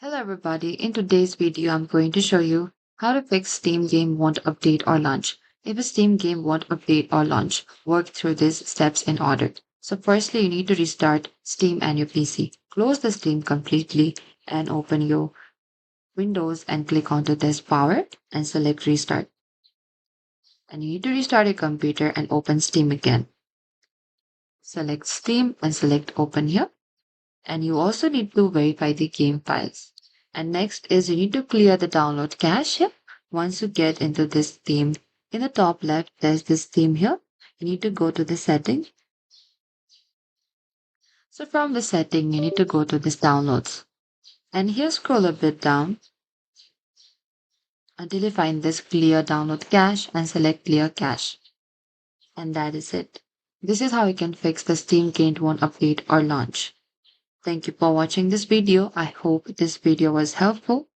Hello everybody, in today's video I'm going to show you how to fix Steam game won't update or launch. If a Steam game won't update or launch, work through these steps in order. So firstly, you need to restart Steam and your PC. Close the Steam completely and open your Windows and click onto this power and select restart. And you need to restart your computer and open Steam again. Select Steam and select open here. And you also need to verify the game files. And next is you need to clear the download cache here. Once you get into this theme, in the top left, there's this theme here. You need to go to the setting. So from the setting, you need to go to this downloads. And here scroll a bit down until you find this clear download cache and select clear cache. And that is it. This is how you can fix the Steam game won't update or launch. Thank you for watching this video. I hope this video was helpful.